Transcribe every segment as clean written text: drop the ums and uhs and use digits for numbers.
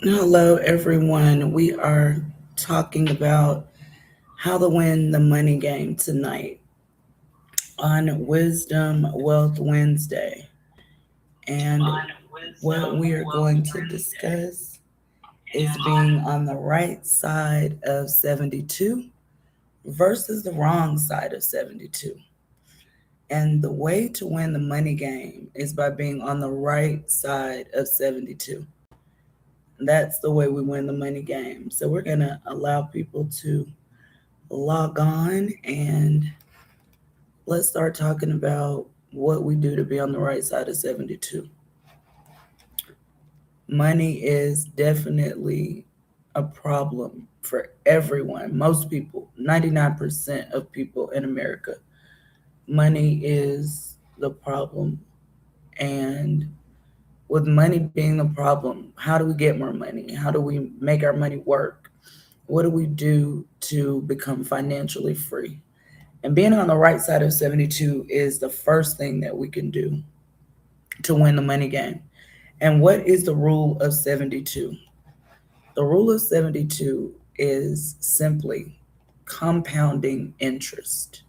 Hello, everyone. We are talking about how to win the money game tonight on Wisdom Wealth Wednesday. And what we are going to discuss is being on the right side of 72 versus the wrong side of 72. And the way to win the money game is by being on the right side of 72. That's the way we win the money game. So we're going to allow people to log on and let's start talking about what we do to be on the right side of 72. Money is definitely a problem for everyone, most people, 99% of people in America. Money is the problem. And with money being the problem, how do we get more money? How do we make our money work? What do we do to become financially free? And being on the right side of 72 is the first thing that we can do to win the money game. And what is the rule of 72? The rule of 72 is simply compounding interest.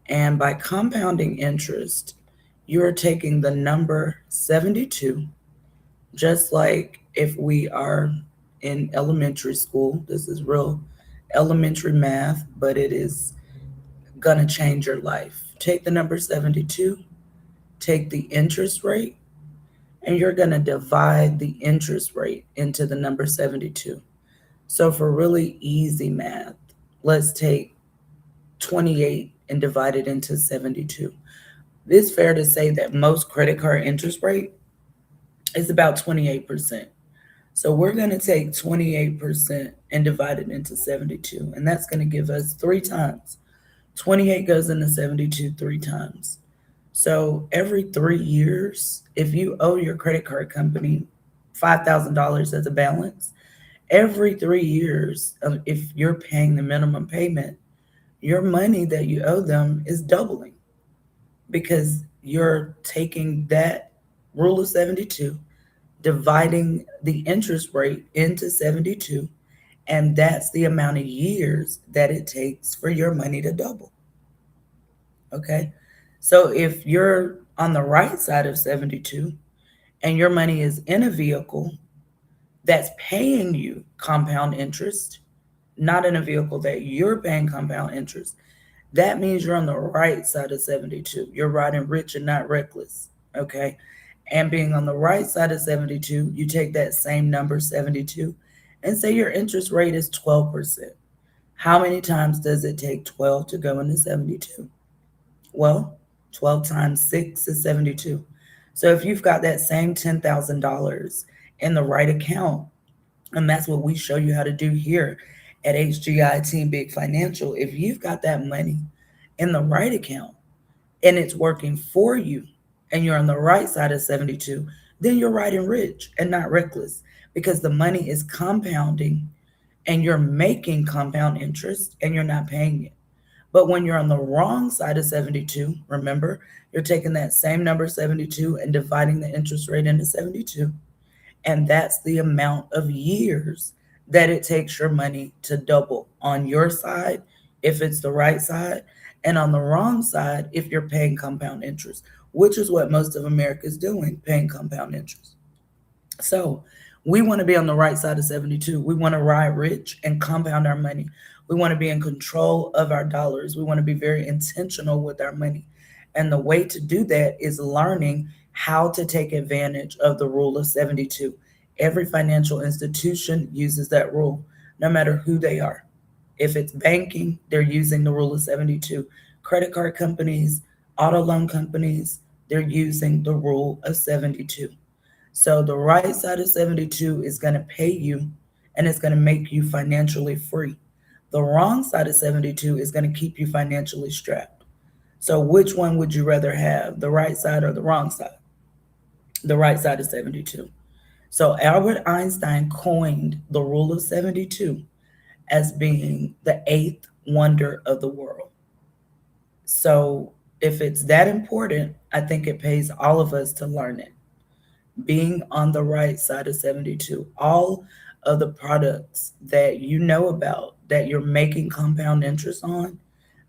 And by compounding interest, you're taking the number 72, just like if we are in elementary school. This is real elementary math, but it is going to change your life. Take the number 72, take the interest rate, and you're going to divide the interest rate into the number 72. So for really easy math, let's take 28 and divide it into 72. It's fair to say that most credit card interest rate is about 28%. So we're going to take 28% and divide it into 72, and that's going to give us three times. 28 goes into 72 three times. So every 3 years, if you owe your credit card company $5,000 as a balance, every 3 years, if you're paying the minimum payment, your money that you owe them is doubling because you're taking that rule of 72, dividing the interest rate into 72, and that's the amount of years that it takes for your money to double. Okay. So if you're on the right side of 72 and your money is in a vehicle that's paying you compound interest, not in a vehicle that you're paying compound interest, that means you're on the right side of 72. You're riding rich and not reckless. Okay. And being on the right side of 72, you take that same number, 72, and say your interest rate is 12%. How many times does it take 12 to go into 72? Well, 12 times 6 is 72. So if you've got that same $10,000 in the right account, and that's what we show you how to do here at HGI Team Big Financial, if you've got that money in the right account and it's working for you and you're on the right side of 72, then you're riding rich and not reckless because the money is compounding and you're making compound interest and you're not paying it. But when you're on the wrong side of 72, remember, you're taking that same number 72 and dividing the interest rate into 72. And that's the amount of years that it takes your money to double on your side, if it's the right side, and on the wrong side, if you're paying compound interest, which is what most of America is doing, paying compound interest. So we want to be on the right side of 72. We want to ride rich and compound our money. We want to be in control of our dollars. We want to be very intentional with our money. And the way to do that is learning how to take advantage of the rule of 72. Every financial institution uses that rule, no matter who they are. If it's banking, they're using the rule of 72. Credit card companies, auto loan companies, they're using the rule of 72. So the right side of 72 is going to pay you and it's going to make you financially free. The wrong side of 72 is going to keep you financially strapped. So which one would you rather have, the right side or the wrong side? The right side of 72. So Albert Einstein coined the rule of 72 as being the eighth wonder of the world. So if it's that important, I think it pays all of us to learn it. being on the right side of 72. All of the products that you know about that you're making compound interest on,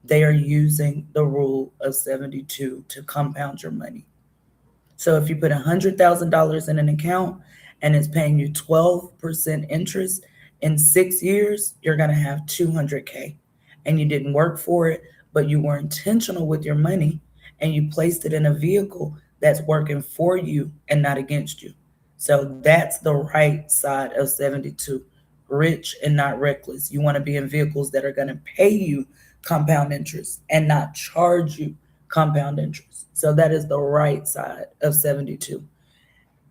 they are using the rule of 72 to compound your money. So if you put $100,000 in an account and it's paying you 12% interest in 6 years, you're going to have 200K. And you didn't work for it, but you were intentional with your money and you placed it in a vehicle that's working for you and not against you. So that's the right side of 72. Rich and not reckless. You want to be in vehicles that are going to pay you compound interest and not charge you compound interest. So that is the right side of 72.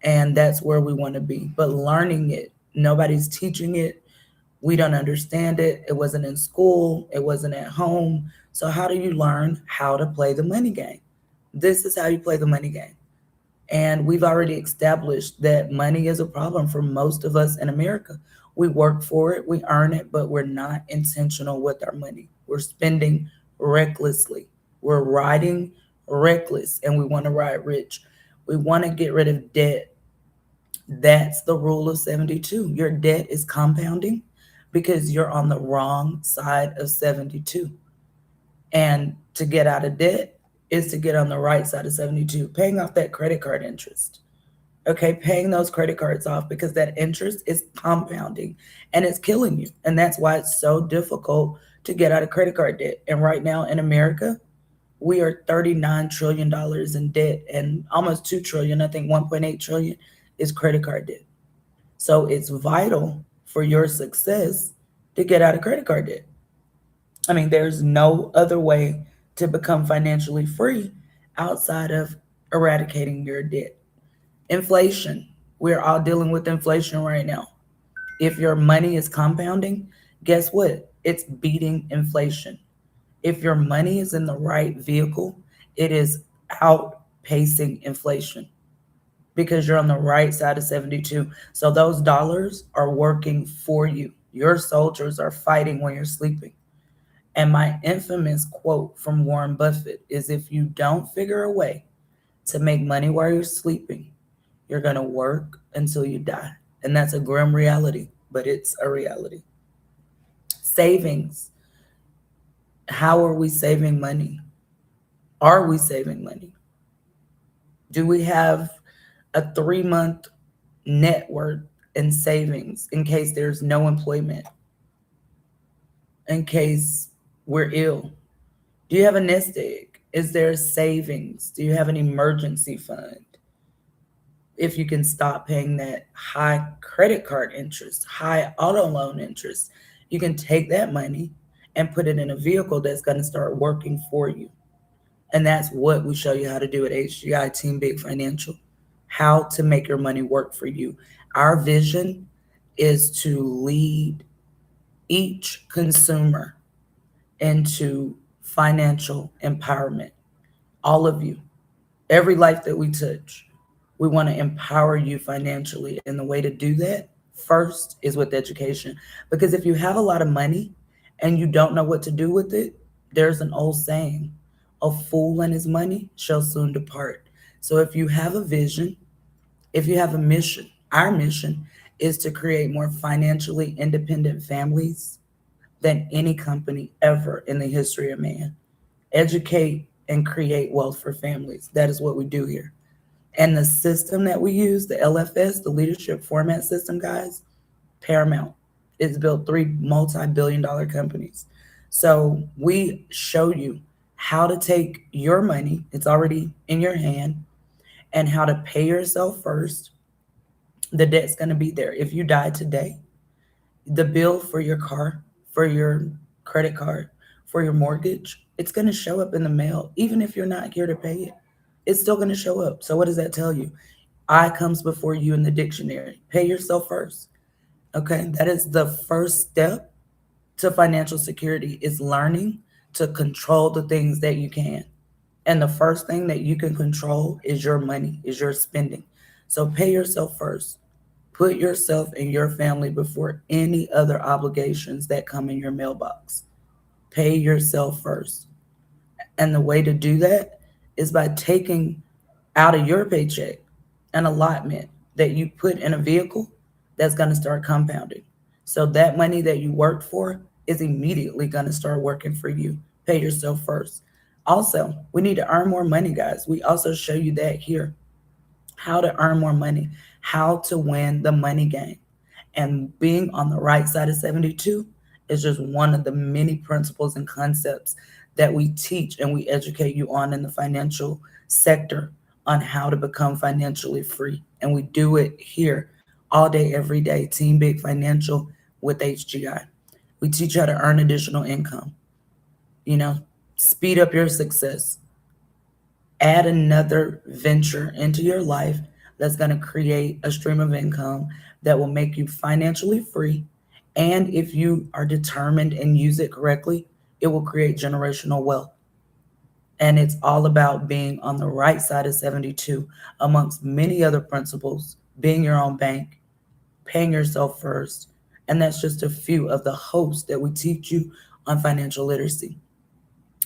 And that's where we want to be. But learning it, nobody's teaching it. We don't understand it. It wasn't in school, it wasn't at home. So, how do you learn how to play the money game? This is how you play the money game. And we've already established that money is a problem for most of us in America. We work for it, we earn it, but we're not intentional with our money. We're spending recklessly. We're riding reckless and we want to ride rich. We want to get rid of debt. That's the rule of 72. Your debt is compounding because you're on the wrong side of 72. And to get out of debt is to get on the right side of 72, paying off that credit card interest. Okay, paying those credit cards off because that interest is compounding and it's killing you. And that's why it's so difficult to get out of credit card debt. And right now in America, we are $39 trillion in debt and almost 2 trillion, I think 1.8 trillion is credit card debt. So it's vital for your success to get out of credit card debt. I mean, there's no other way to become financially free outside of eradicating your debt. Inflation. We're all dealing with inflation right now. If your money is compounding, guess what? It's beating inflation. If your money is in the right vehicle, it is outpacing inflation because you're on the right side of 72. So those dollars are working for you. Your soldiers are fighting when you're sleeping. And my infamous quote from Warren Buffett is if you don't figure a way to make money while you're sleeping, you're going to work until you die. And that's a grim reality, but it's a reality. Savings. How are we saving money? Are we saving money? Do we have a 3 month net worth in savings in case there's no employment, in case we're ill? Do you have a nest egg? Is there savings? Do you have an emergency fund? If you can stop paying that high credit card interest, high auto loan interest, you can take that money and put it in a vehicle that's going to start working for you. And that's what we show you how to do at HGI Team Big Financial, how to make your money work for you. Our vision is to lead each consumer into financial empowerment. All of you, every life that we touch, we want to empower you financially. And the way to do that first is with education. Because if you have a lot of money and you don't know what to do with it, there's an old saying, a fool and his money shall soon depart. So if you have a vision, if you have a mission, our mission is to create more financially independent families than any company ever in the history of man. Educate and create wealth for families. That is what we do here. And the system that we use, the LFS, the leadership format system, guys, paramount. It's built 3 multi-billion-dollar companies. So we show you how to take your money, it's already in your hand, and how to pay yourself first. The debt's going to be there. If you die today, the bill for your car, for your credit card, for your mortgage, it's going to show up in the mail. Even if you're not here to pay it, it's still going to show up. So what does that tell you? I comes before you in the dictionary. Pay yourself first. Okay, that is the first step to financial security, is learning to control the things that you can. And the first thing that you can control is your money, is your spending. So pay yourself first. Put yourself and your family before any other obligations that come in your mailbox. Pay yourself first. And the way to do that is by taking out of your paycheck an allotment that you put in a vehicle that's going to start compounding. So that money that you worked for is immediately going to start working for you. Pay yourself first. Also, we need to earn more money, guys. We also show you that here, how to earn more money, how to win the money game. And being on the right side of 72 is just one of the many principles and concepts that we teach and we educate you on in the financial sector on how to become financially free. And we do it here all day, every day. Team Big Financial with HGI. We teach you how to earn additional income, you know, speed up your success, add another venture into your life that's going to create a stream of income that will make you financially free. And if you are determined and use it correctly, it will create generational wealth. And it's all about being on the right side of 72 amongst many other principles, being your own bank, paying yourself first. And that's just a few of the hosts that we teach you on financial literacy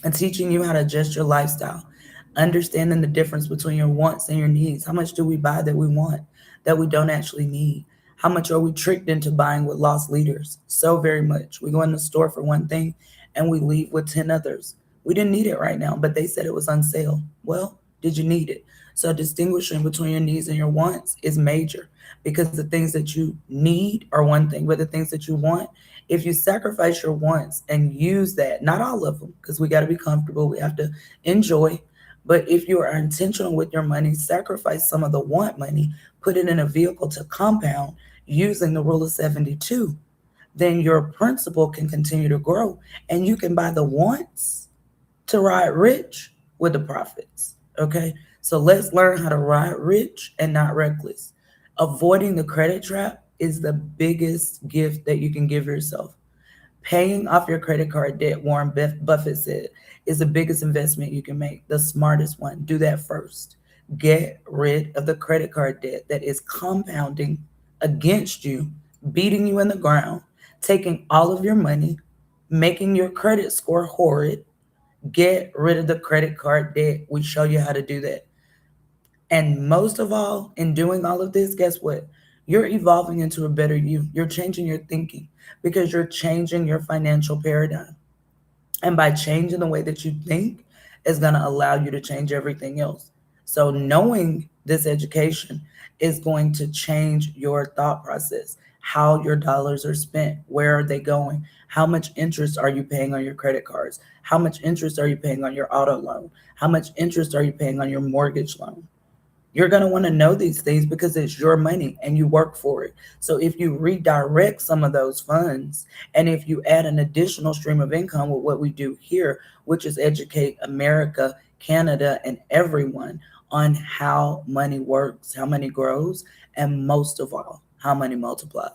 and teaching you how to adjust your lifestyle, understanding the difference between your wants and your needs. How much do we buy that we want that we don't actually need? How much are we tricked into buying with lost leaders? So very much. We go in the store for one thing and we leave with 10 others. We didn't need it right now, but they said it was on sale. Well, did you need it? So distinguishing between your needs and your wants is major because the things that you need are one thing, but the things that you want, if you sacrifice your wants and use that, not all of them, because we got to be comfortable, we have to enjoy. But if you are intentional with your money, sacrifice some of the want money, put it in a vehicle to compound using the rule of 72, then your principal can continue to grow and you can buy the wants to ride rich with the profits. Okay. So let's learn how to ride rich and not reckless. Avoiding the credit trap is the biggest gift that you can give yourself. Paying off your credit card debt, Warren Buffett said, is the biggest investment you can make, the smartest one. Do that first. Get rid of the credit card debt that is compounding against you, beating you in the ground, taking all of your money, making your credit score horrid. Get rid of the credit card debt. We show you how to do that. And most of all, in doing all of this, guess what? You're evolving into a better you. You're changing your thinking because you're changing your financial paradigm. And by changing the way that you think, is going to allow you to change everything else. So, knowing this education is going to change your thought process, how your dollars are spent, where are they going, how much interest are you paying on your credit cards, how much interest are you paying on your auto loan, how much interest are you paying on your mortgage loan. You're going to want to know these things because it's your money and you work for it. So if you redirect some of those funds and if you add an additional stream of income with what we do here, which is educate America, Canada, and everyone on how money works, how money grows, and most of all, how money multiplies.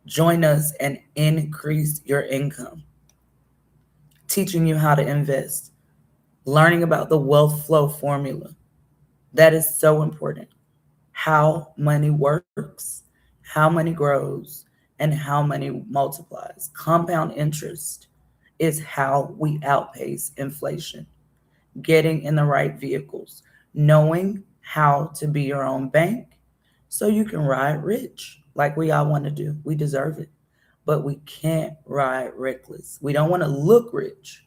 Join us and increase your income, teaching you how to invest, learning about the wealth flow formula. That is so important. How money works, how money grows, and how money multiplies. Compound interest is how we outpace inflation. Getting in the right vehicles, knowing how to be your own bank so you can ride rich like we all want to do. We deserve it. But we can't ride reckless. We don't want to look rich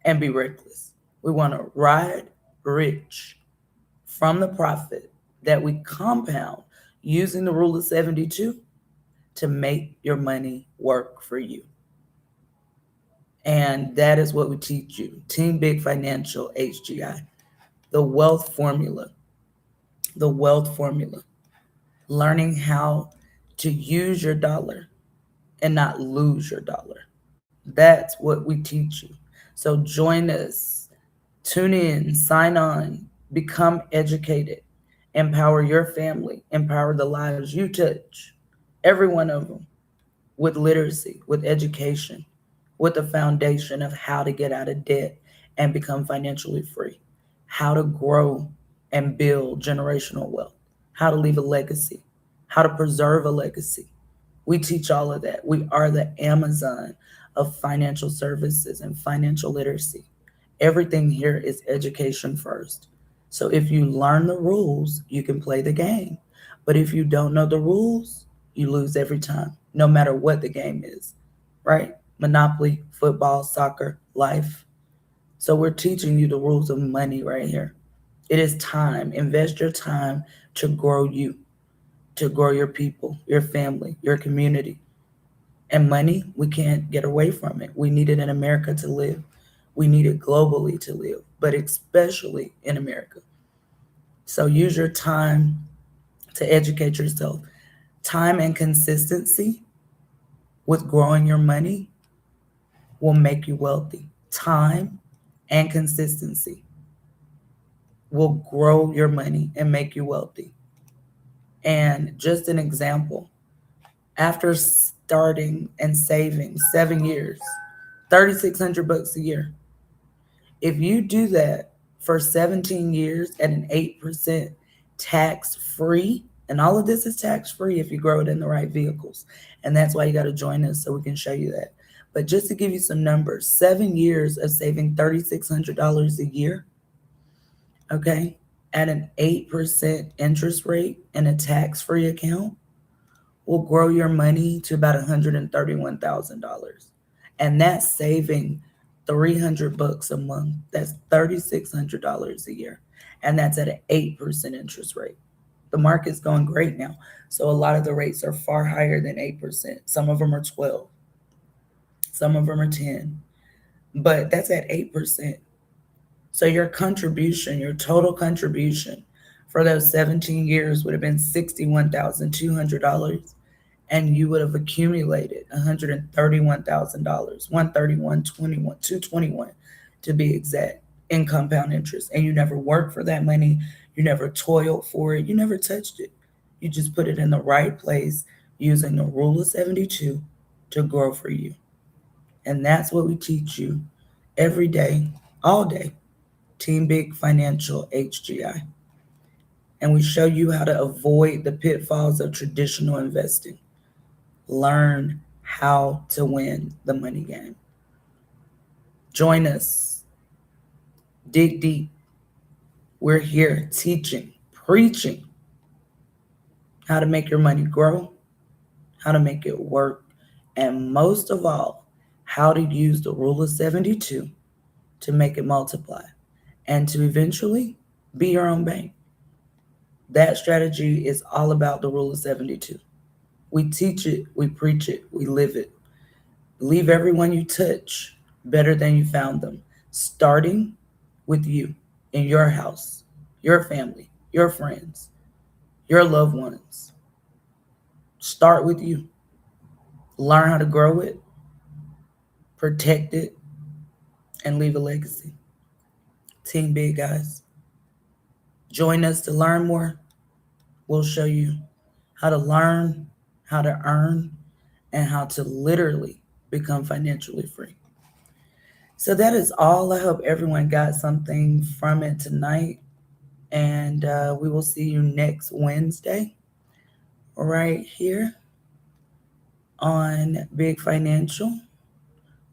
and be reckless. We want to ride rich from the profit that we compound using the rule of 72 to make your money work for you. And that is what we teach you. Team Big Financial, HGI. The wealth formula. The wealth formula. Learning how to use your dollar and not lose your dollar. That's what we teach you. So join us. Tune in, sign on, become educated, empower your family, empower the lives you touch, every one of them, with literacy, with education, with the foundation of how to get out of debt and become financially free, how to grow and build generational wealth, how to leave a legacy, how to preserve a legacy. We teach all of that. We are the Amazon of financial services and financial literacy. Everything here is education first. So if you learn the rules, you can play the game. But if you don't know the rules, you lose every time, no matter what the game is, right? Monopoly, football, soccer, life. So we're teaching you the rules of money right here. It is time. Invest your time to grow you, to grow your people, your family, your community. And money, we can't get away from it. We need it in America to live. We need it globally to live, but especially in America. So use your time to educate yourself. Time and consistency with growing your money will make you wealthy. Time and consistency will grow your money and make you wealthy. And just an example, after starting and saving 7 years, 3,600 bucks a year. If you do that for 17 years at an 8% tax free, and all of this is tax free if you grow it in the right vehicles. And that's why you got to join us so we can show you that. But just to give you some numbers, 7 years of saving $3,600 a year, okay, at an 8% interest rate in a tax free account will grow your money to about $131,000. And that's saving 300 bucks a month. That's $3,600 a year. And that's at an 8% interest rate. The market's going great now. So a lot of the rates are far higher than 8%. Some of them are 12. Some of them are 10. But that's at 8%. So your contribution, your total contribution for those 17 years would have been $61,200, and you would have accumulated $131,000, 131.21, 221 to be exact, in compound interest. And you never worked for that money, you never toiled for it, you never touched it. You just put it in the right place using the rule of 72 to grow for you. And that's what we teach you every day, all day. Team Big Financial HGI. And we show you how to avoid the pitfalls of traditional investing. Learn how to win the money game. Join us. Dig deep. We're here teaching, preaching how to make your money grow, how to make it work, and most of all, how to use the rule of 72 to make it multiply and to eventually be your own bank. That strategy is all about the rule of 72. We teach it, we preach it, we live it. Leave everyone you touch better than you found them, starting with you in your house, your family, your friends, your loved ones. Start with you. Learn how to grow it, protect it, and leave a legacy. Team Big, guys. Join us to learn more. We'll show you how to learn, how to earn, and how to literally become financially free. So that is all. I hope everyone got something from it tonight. And we will see you next Wednesday right here on Big Financial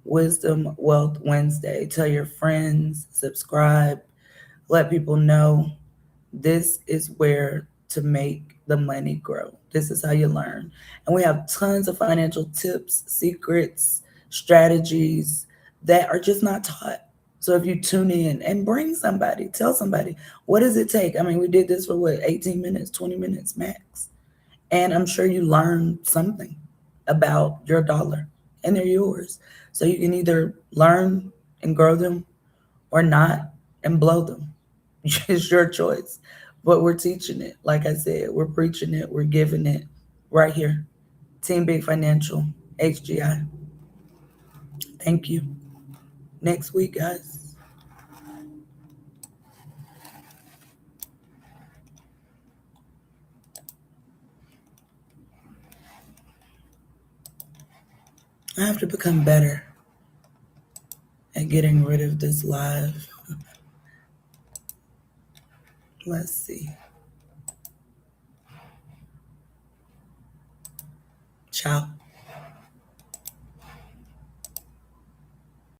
Wisdom Wealth Wednesday. Tell your friends, subscribe, let people know this is where to make the money grow. This is how you learn. And we have tons of financial tips, secrets, strategies that are just not taught. So if you tune in and bring somebody, tell somebody, what does it take? I mean, we did this for what, 18 minutes, 20 minutes max. And I'm sure you learned something about your dollar and they're yours. So you can either learn and grow them or not and blow them. It's your choice. But we're teaching it. Like I said, we're preaching it. We're giving it right here. Team Big Financial, HGI. Thank you. Next week, guys. I have to become better at getting rid of this live. Let's see. Ciao.